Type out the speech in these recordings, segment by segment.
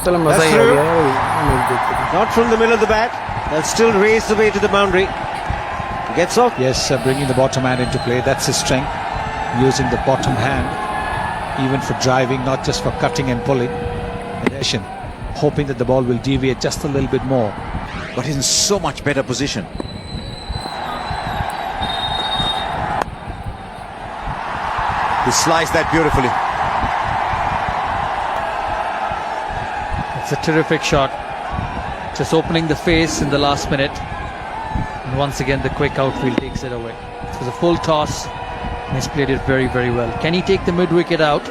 चलो मजा That's he uh true. गया है। Not from the middle of the bat. They'll still race the way to the boundary. Gets off. Yes, bringing the bottom hand into play. That's his strength. Using the bottom hand, even for driving, not just for cutting and pulling. And hoping that the ball will deviate just a little bit more. But he's in so much better position. He sliced that beautifully. It's a terrific shot. Just opening the face in the last minute. And once again, the quick outfield takes it away. It was a full toss. And he's played it very, very well. Can he take the mid-wicket out?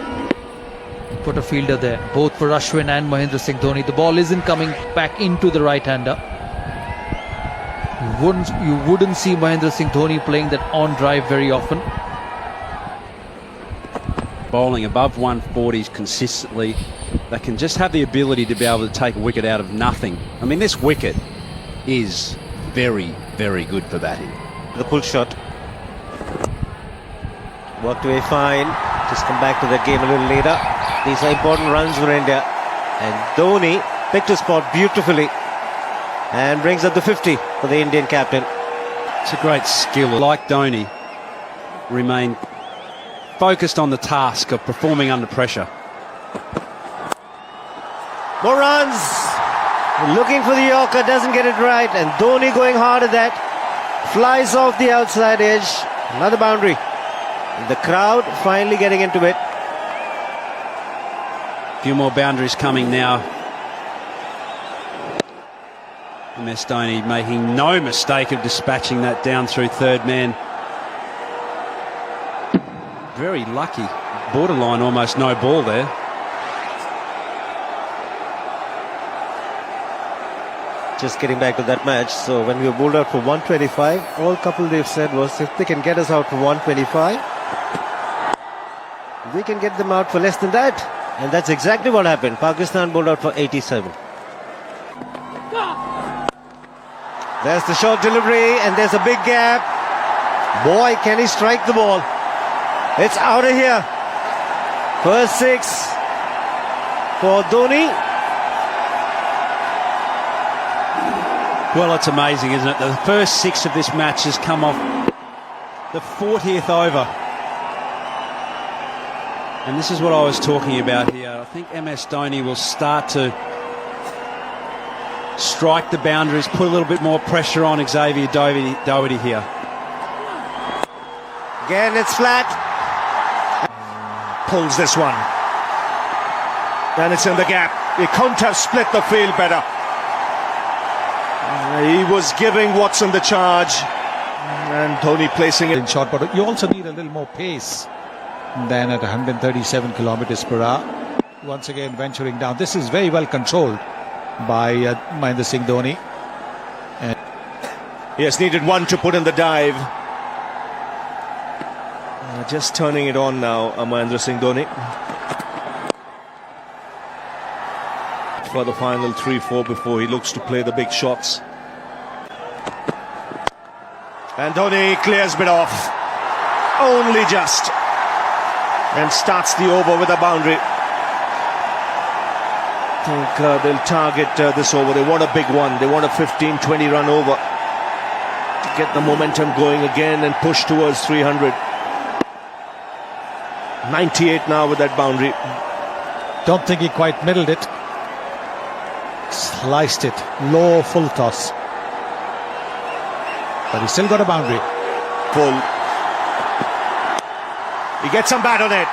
Put a fielder there, both for Ashwin and Mahendra Singh Dhoni. The ball isn't coming back into the right-hander. You wouldn't see Mahendra Singh Dhoni playing that on drive very often. Bowling above 140s consistently, they can just have the ability to be able to take a wicket out of nothing. I mean, this wicket is very, very good for batting. The pull shot. Worked away fine. Just come back to that game a little later. These are important runs for India. And Dhoni picked his spot beautifully and brings up the 50 for the Indian captain. It's a great skill. Like Dhoni, remain focused on the task of performing under pressure. More runs. Looking for the Yorker, doesn't get it right. And Dhoni going hard at that. Flies off the outside edge. Another boundary. The crowd finally getting into it. A few more boundaries coming now. MS Dhoni making no mistake of dispatching that down through third man. Very lucky. Borderline almost no ball there. Just getting back to that match. So when we were bowled out for 125, all couple they've said was if they can get us out for 125, we can get them out for less than that. And that's exactly what happened. Pakistan bowled out for 87. There's the short delivery and there's a big gap. Boy, can he strike the ball. It's out of here. First six for Dhoni. Well, it's amazing, isn't it? The first six of this match has come off the 40th over. And this is what I was talking about here. I think MS Dhoni will start to strike the boundaries, put a little bit more pressure on Xavier Doherty here. Again, it's flat. Pulls this one. And it's in the gap. He couldn't have split the field better. He was giving Watson the charge. And Dhoni placing it In short, but you also need a little more pace than at 137 kilometers per hour. Once again, venturing down. This is very well controlled by Mahendra Singh Dhoni. He has needed one to put in the dive. Just turning it on now, Mahendra Singh Dhoni. For the final 3-4 before he looks to play the big shots. And Dhoni clears it off. Only just. And starts the over with a boundary. I think they'll target this over. They want a big one. They want a 15-20 run over to get the momentum going again and push towards 300. 98 now with that boundary. Don't think he quite middled it. Sliced it. Low full toss. But he still got a boundary. Full. He gets some bat on it.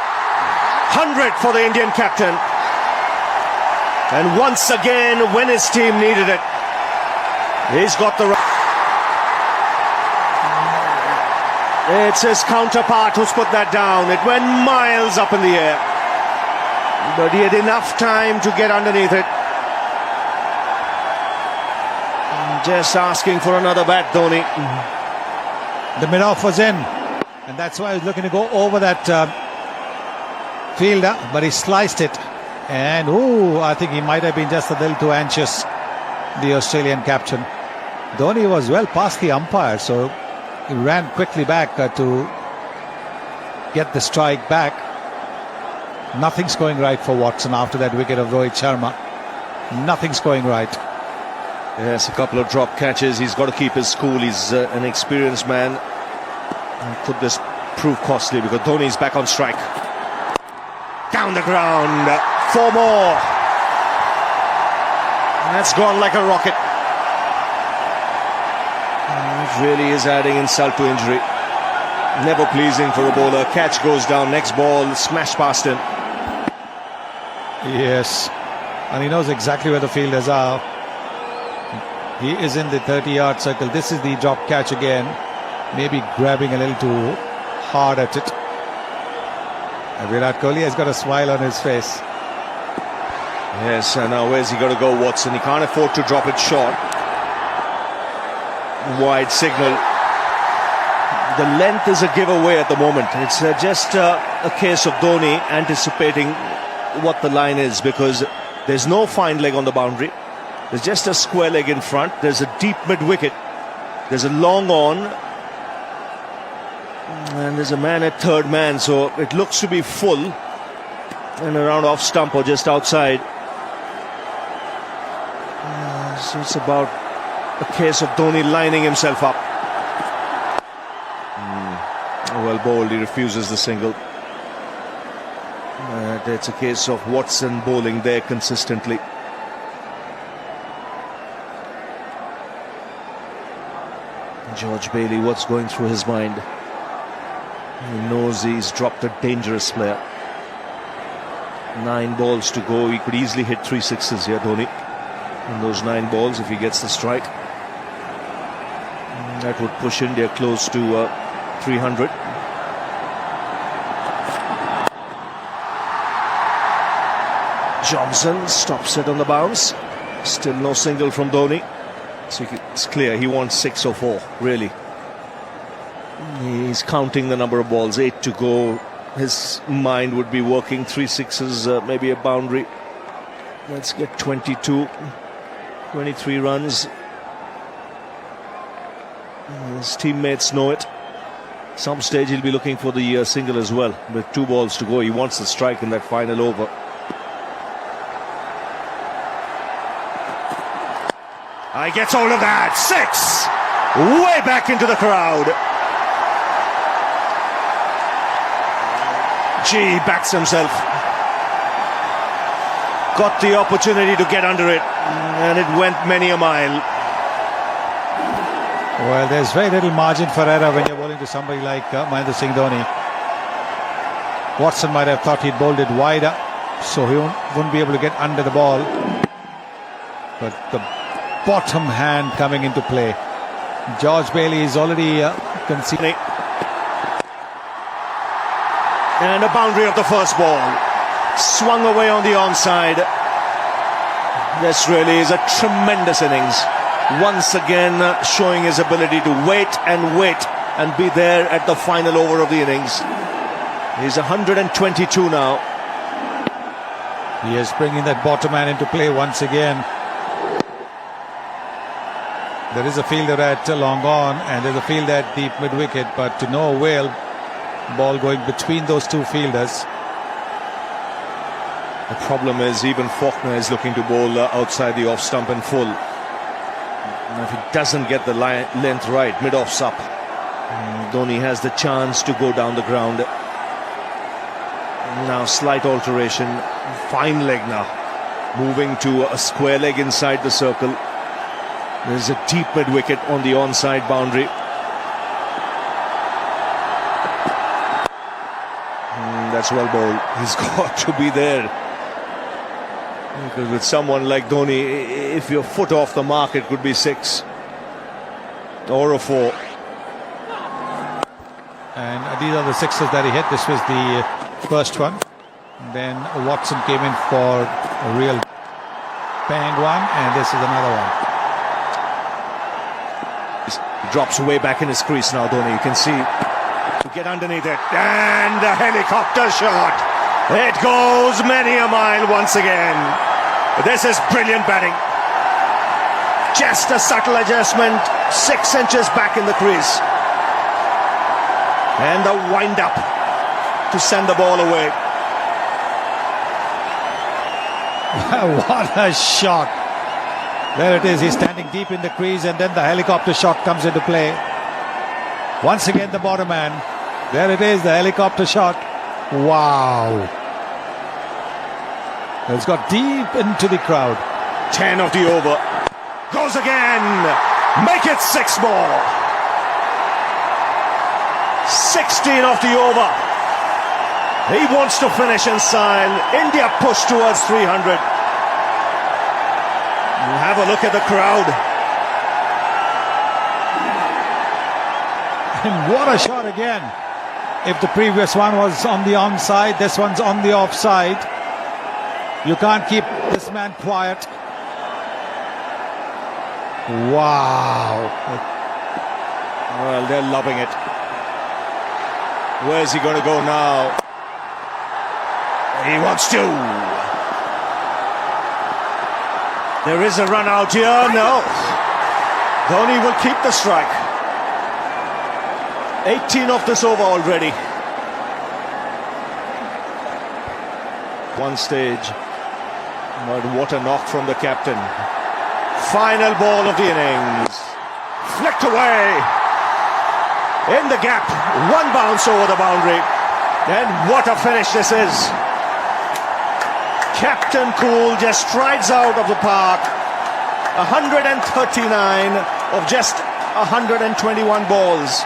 100 for the Indian captain. And once again, when his team needed it, he's got the right. It's his counterpart who's put that down. It went miles up in the air. But he had enough time to get underneath it. Just asking for another bat, Dhoni. The mid-off was in. And that's why he was looking to go over that fielder. But he sliced it. And, I think he might have been just a little too anxious, the Australian captain. Dhoni was well past the umpire, so he ran quickly back to get the strike back. Nothing's going right for Watson after that wicket of Rohit Sharma. Nothing's going right. Yes, a couple of drop catches. He's got to keep his cool. He's an experienced man. Could this prove costly because Dhoni's back on strike. Down the ground. 4 more. That's gone like a rocket. It really is adding insult to injury. Never pleasing for a bowler. Catch goes down. Next ball, smash past him. Yes, and he knows exactly where the fielders are. He is in the 30-yard circle. This is the drop catch again. Maybe grabbing a little too hard at it. And Virat Kohli has got a smile on his face. Yes, and now where's he got to go, Watson? He can't afford to drop it short. Wide signal. The length is a giveaway at the moment. It's just a case of Dhoni anticipating what the line is, because there's no fine leg on the boundary. There's just a square leg in front. There's a deep mid-wicket. There's a long on. And there's a man at third man, so it looks to be full and around off stump or just outside. So it's about a case of Dhoni lining himself up. Well bowled, he refuses the single. It's a case of Watson bowling there consistently. George Bailey, what's going through his mind? He knows he's dropped a dangerous player. 9 balls to go. He could easily hit 3 sixes here, Dhoni. In those 9 balls, if he gets the strike, that would push India close to 300. Johnson stops it on the bounce. Still no single from Dhoni. So it's clear he wants 6 or 4, really. He's counting the number of balls, 8 to go. His mind would be working 3 sixes, maybe a boundary. Let's get 22, 23 runs. His teammates know it. Some stage he'll be looking for the single as well. With 2 balls to go, he wants the strike in that final over. I gets hold of that. 6! Way back into the crowd. Gee, backs himself. Got the opportunity to get under it, and it went many a mile. Well, there's very little margin for error when you're bowling to somebody like Mahendra Singh Dhoni. Watson might have thought he'd bowled it wider, so he wouldn't be able to get under the ball. But the bottom hand coming into play. George Bailey is already conceding. And a boundary of the first ball. Swung away on the onside. This really is a tremendous innings. Once again showing his ability to wait and be there at the final over of the innings. He's 122 now. He is bringing that bottom hand into play once again. There is a fielder at long on and there's a fielder at deep mid-wicket, but to no avail. Ball going between those 2 fielders. The problem is even Faulkner is looking to bowl outside the off stump and full. And if he doesn't get the length right, mid-off's up, Dhoni has the chance to go down the ground. Now slight alteration, fine leg now, moving to a square leg inside the circle. There's a deep mid-wicket on the onside boundary. That's well bowled. He's got to be there. Because with someone like Dhoni, if your foot off the mark, it could be 6 or a 4. And these are the 6s that he hit. This was the first one. Then Watson came in for a real bang one, and this is another one. He drops way back in his crease now, Dhoni. You can see to get underneath it, and the helicopter shot. It goes many a mile once again. This is brilliant batting. Just a subtle adjustment, 6 inches back in the crease, and the wind up to send the ball away. What a shot. There it is. He's standing deep in the crease, and then the helicopter shot comes into play. Once again, the bottom man. There it is, the helicopter shot. Wow. It's got deep into the crowd. 10 of the over. Goes again. Make it 6 more. 16 of the over. He wants to finish in style. India push towards 300. Have a look at the crowd. And what a shot again. If the previous one was on the onside, this one's on the offside. You can't keep this man quiet. Wow. Well, they're loving it. Where's he going to go now? He wants to. There is a run out here. No. Dhoni will keep the strike. 18 of this over already. One stage. But what a knock from the captain. Final ball of the innings. Flicked away. In the gap. One bounce over the boundary. And what a finish this is. Captain Cool just strides out of the park. 139 of just 121 balls.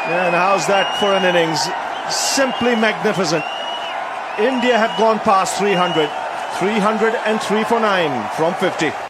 And how's that for an innings? Simply magnificent. India have gone past 300. 303 for 9 from 50.